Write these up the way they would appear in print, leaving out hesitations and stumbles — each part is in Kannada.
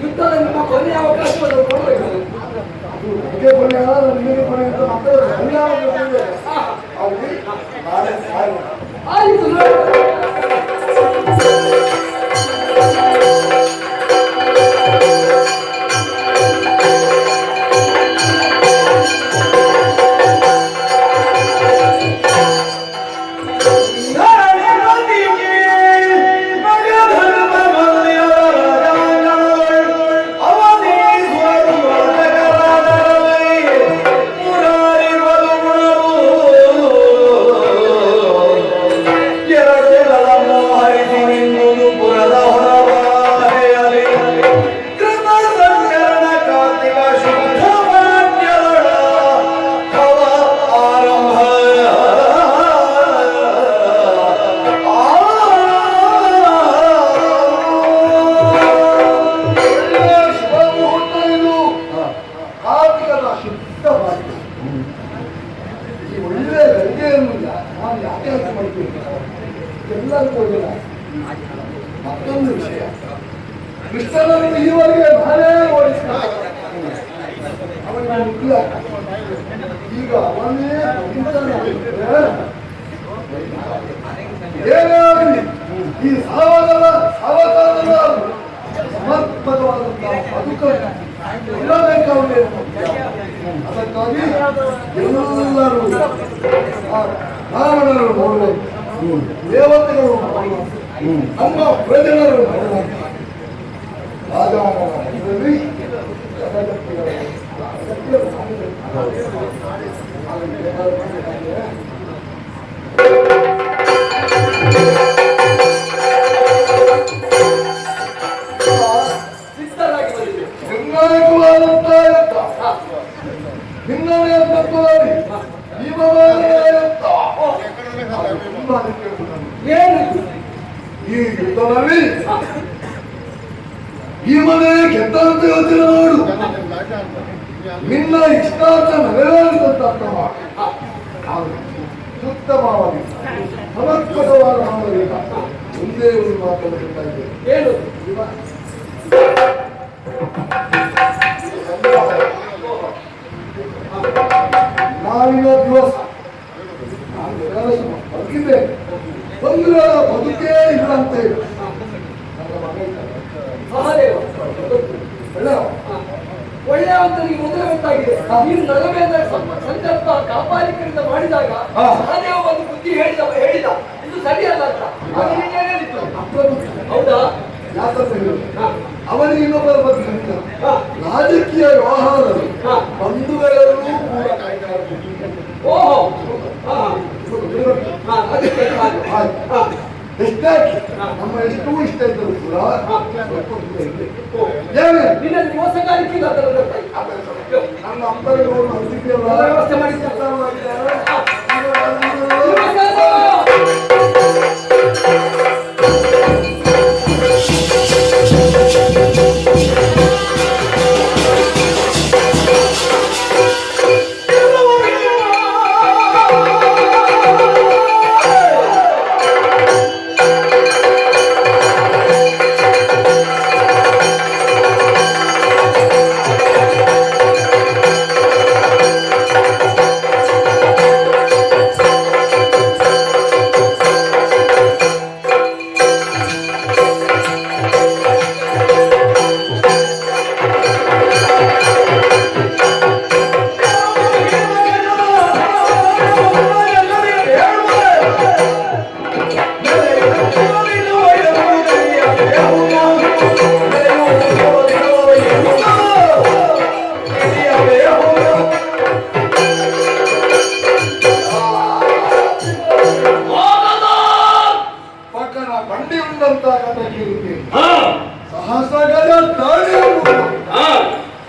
ಯುದ್ಧದ ನಿಮ್ಮ ಕೊನೆಯ ಅವಕಾಶವನ್ನು ಕೊಡಬೇಕು. ನಿಮಗೆ ಕೊನೆಯ ನಿಮಗೆ ಕೊನೆ ಅಂತ ಮಾತಾಡೋದು ಆಯಿತು. ಮತ್ತೊಂದು ವಿಷಯ, ಕೃಷ್ಣನನ್ನು ಈವರೆಗೆ ನಾನೇ ಓಡಿಸ್ತಾರೆ ಅವನಿಗೆ ಮುಖ್ಯ. ಈಗ ಅವನೇ ಏನಾಗಲಿ ಈ ಸಾವಕಾರದ ಸಮರ್ಪಕವಾದಂತಹ ಬದುಕ ಇರಬೇಕಾಗಿದೆ. ಅದಕ್ಕಾಗಿ ಎಲ್ಲರೂ ರಾವಣರು ನೋಡಬೇಕು, ದೇವತೆಗಳು ನಮ್ಮ ಪ್ರಜೆಗಳು ರಾಜಾಂಗದಲ್ಲಿ ನಿರ್ಣಾಯಕವಾದಂತಹ ಹಿನ್ನೆಲೆಯ ತತ್ವದಲ್ಲಿ ಈ ಯುದ್ಧದಲ್ಲಿ ಈ ಮನೆ ಗೆದ್ದಂತ ಯೋಚನೆ ಮಾಡು. ನಿನ್ನ ಇಷ್ಟಾರ್ಥ ನೆರವೇರಿದಂತ ಅರ್ಥ ಮಾಡು. ಉತ್ತಮವಾಗಿ ಸಮರ್ಪಕವಾದ ಮಾಡಲಿಲ್ಲ. ಒಂದೇ ಒಂದು ಮಾತನ್ನು ಹೇಳ್ತಾ ಇದ್ದೇನೆ, ಏನು ನಾಳಿನ ದಿವಸ ನಾನು ಬದುಕಿದ್ದೇನೆ, ಬಂದ್ರೆ ಬದುಕೇ ಇಲ್ಲಂತೆ. ಒಳ್ಳೆಯವನಿಗೆ ಮೊದಲೇ ಗೊತ್ತಾಗಿದೆ. ನೀನು ನರವೇದ ಸಂಕಲ್ಪ ಕಾಪಾಲಿಕರಿಂದ ಮಾಡಿದಾಗ ಸಹದೇವ ಒಂದು ಬುದ್ಧಿ ಹೇಳಿದ ಇದು ಸರಿಯಲ್ಲ ಅಂತ. ಹೌದಾ? ಅವನಿಗೆ ಇನ್ನೊಬ್ಬರ ಬಗ್ಗೆ ರಾಜಕೀಯ ವ್ಯವಹಾರದಲ್ಲಿ ಬಂಧುಗಳೆಲ್ಲರೂ ಕೂಡ ಓಹೋ ಎಷ್ಟಾಗಿ ನಮ್ಮ ಎಷ್ಟು ಇಷ್ಟ ಇದ್ದರೂ ಕೂಡ ನಿನ್ನಲ್ಲಿ ಮೋಸಗಾರಿಕೆ ನನ್ನ ಅಪ್ಪಗಳು ವ್ಯವಸ್ಥೆ ಮಾಡಿ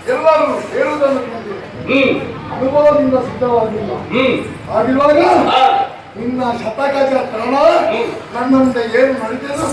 ಎಲ್ಲರೂ ಹೇಳುವುದನ್ನು ಅನುಭವದಿಂದ ಸಿದ್ಧವಾಗಿಲ್ಲ. ಆಗಿರುವಾಗ ನಿನ್ನ ಶತಗಜ ತರಣ ನನ್ನ ಮುಂದೆ ಏನು ನಡೆದಿದ್ದು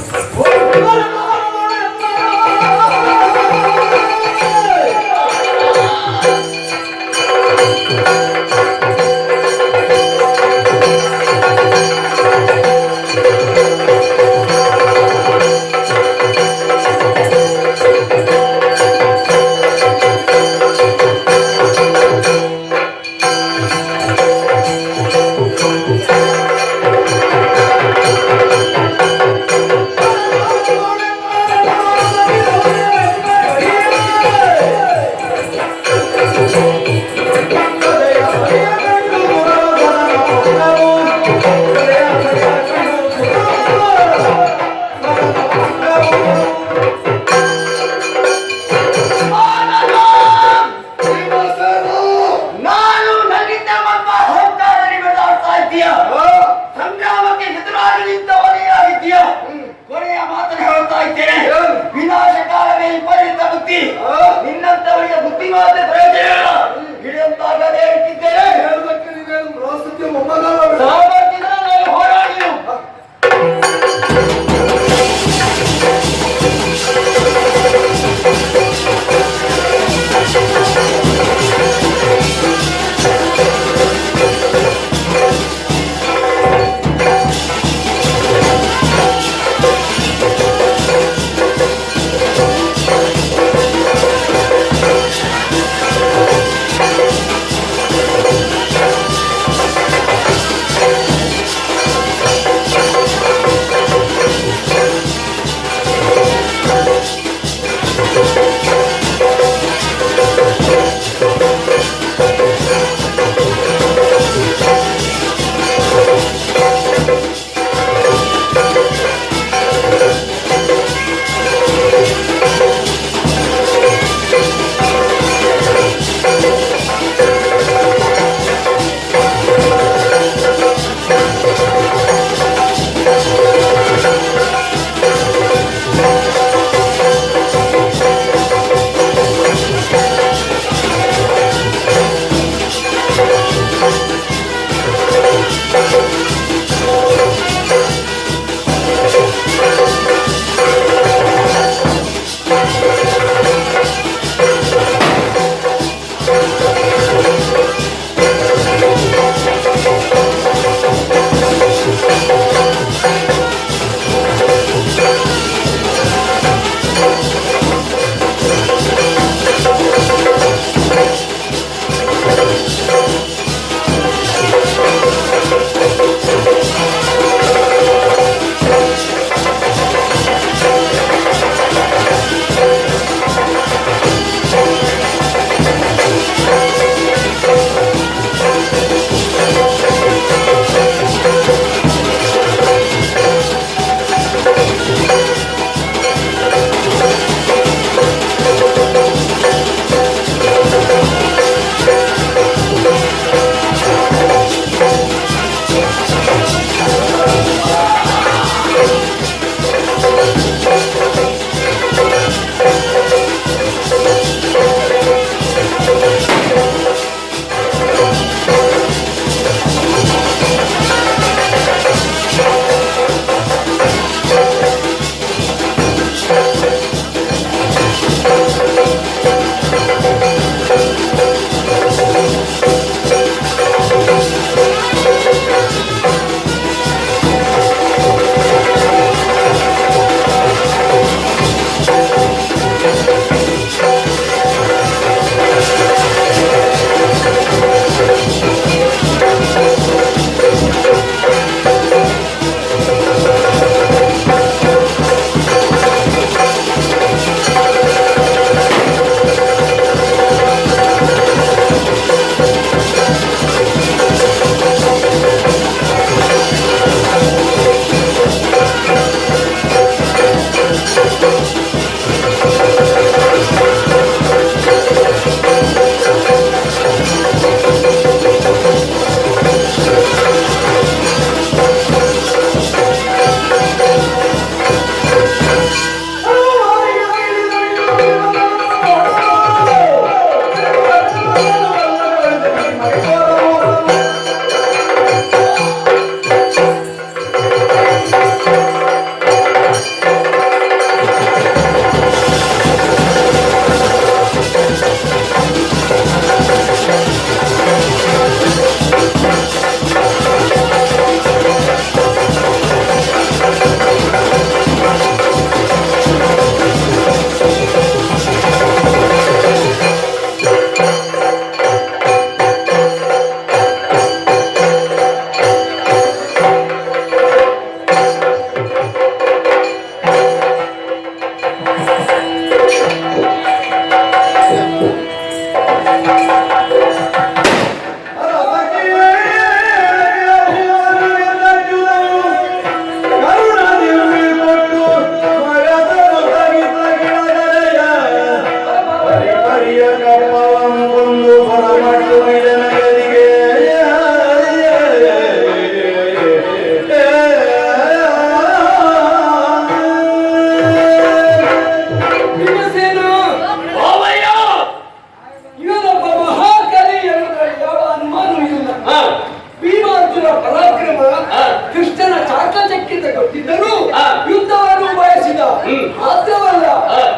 ಮಾತ್ರವಲ್ಲ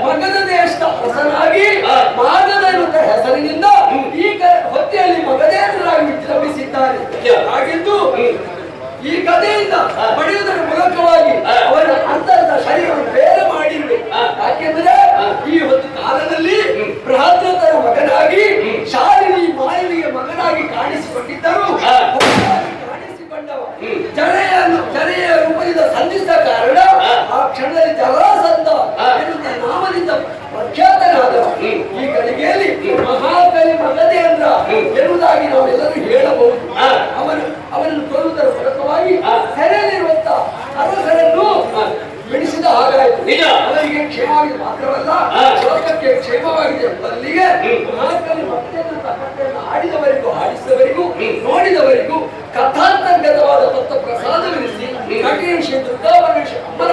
ಮಗಧ ದೇಶದ ಅರಸನಾಗಿ ಮಾಗಧ ಎನ್ನುವ ಹೆಸರಿನಿಂದ ಈ ಹೊತ್ತೆಯಲ್ಲಿ ಮಗಧೇಂದ್ರರಾಗಿ ವಿಜೃಂಭಿಸಿದ್ದಾರೆ. ಹಾಗಿದ್ದು ಈ ಕಥೆಯಿಂದ ಪಡೆಯುವುದರ ಮೂಲಕವಾಗಿ ಅವರ ಅಂತರದ ಶರೀರವನ್ನು ಬೇರೆ ಮಾಡಿರಬೇಕು. ಯಾಕೆಂದ್ರೆ ಈ ಒಂದು ಕಾಲದಲ್ಲಿ ಭ್ರಾತೃತರ ಮಗನಾಗಿ ಶಾಲಿನಿ ಮಾಲಿನಿಗೆ ಮಗನಾಗಿ ಕಾಣಿಸಿಕೊಂಡಿದ್ದರು. ಕಾಣಿಸಿಕೊಂಡವ ಜನೆಯ ರೂಪದಿಂದ ಸಂಧಿಸಿದ ಕಾರಣ ಆ ಕ್ಷಣದಲ್ಲಿ ಜರಾಸಂಧ ಎನ್ನುವ ನಾಮದಿಂದ ಪ್ರಖ್ಯಾತನಾದವ. ಈ ಗಳಿಗೆಯಲ್ಲಿ ಮಹಾಕವಿ ಮಗಧೇಂದ್ರ ಎನ್ನುವುದಾಗಿ ನಾವೆಲ್ಲರೂ ಹೇಳಬಹುದು. ಅವನನ್ನು ಕೊಲ್ಲುವುದರ ಮೂಲಕವಾಗಿ ಸೆರೆಯಲ್ಲಿರುವಂತ ಅರಸರನ್ನು ಬಿಡಿಸಿದ ಹಾಗಾಯಿತು. ಅವರಿಗೆ ಕ್ಷೇಮವಾಗಿದೆ ಮಾತ್ರವಲ್ಲ, ಲೋಕಕ್ಕೆ ಕ್ಷೇಮವಾಗಿದೆ ಎಂಬಲ್ಲಿಗೆ ಮಹಾಕವಿ ಮಗಧೇಂದ್ರ ಕಥೆಯನ್ನು ಆಡಿದವರಿಗೂ ಆಡಿಸಿದವರಿಗೂ ನೋಡಿದವರಿಗೂ ಕಥಾಂತರ್ಗತವಾದ ತತ್ವ ಪ್ರಸಾದವೆನಿಸಿ ಕಠಿಣ ದುರ್ಗಾಪರಮೇಶ್ವರ